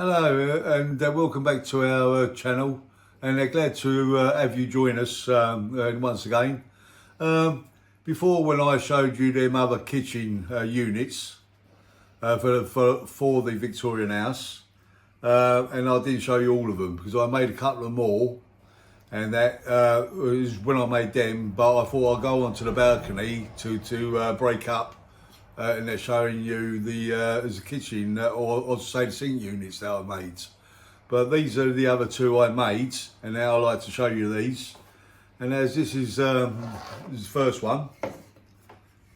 Hello and welcome back to our channel, and glad to have you join us once again. Before, when I showed you them other kitchen units for the Victorian house, and I didn't show you all of them because I made a couple of more, and that was when I made them, but I thought I'd go onto the balcony to break up and they're showing you the as a kitchen or say the sink units that I made. But these are the other two I made, and now I like to show you these. And as this is the first one,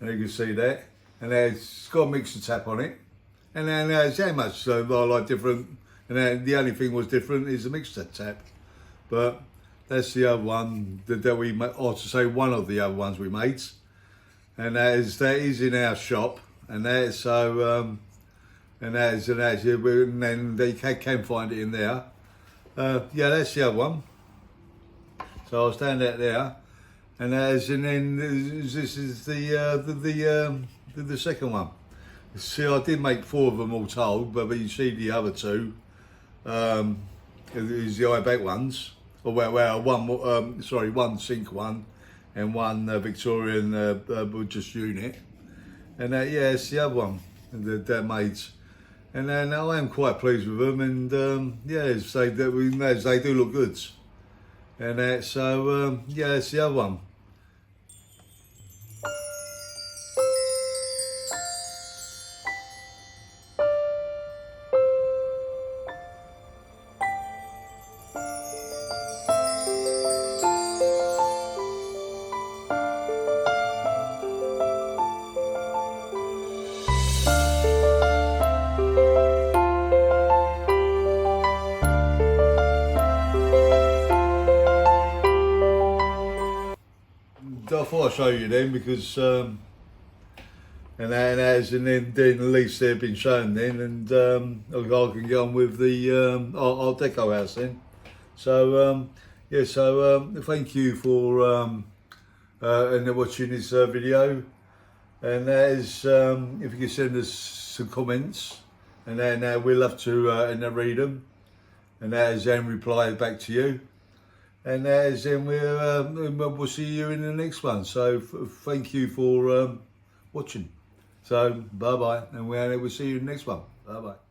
and you can see that, and it's got a mixer tap on it, and then there's how much I like different, and then the only thing was different is the mixer tap. But that's the other one that we made, or to say one of the other ones we made. And that is in our shop, and that is so, and then they can find it in there. Yeah, that's the other one. So I'll stand out there, and then this is the second one. See, I did make 4 of them all told, but you see the other 2 is the eye back ones. Or well, one sink one, and one Victorian just unit, and yeah, it's the other one that they're made, and then I am quite pleased with them, and yeah, they do look good, and so yeah, it's the other one. I thought I'd show you them because, and then at least they've been shown then, and I can go on with the our deco house then. So yeah, so thank you for and watching this video, and if you can send us some comments, and then we'll love to and read them, and then reply back to you. And then we'll see you in the next one. So thank you for watching. So bye bye, and we'll see you in the next one. Bye bye.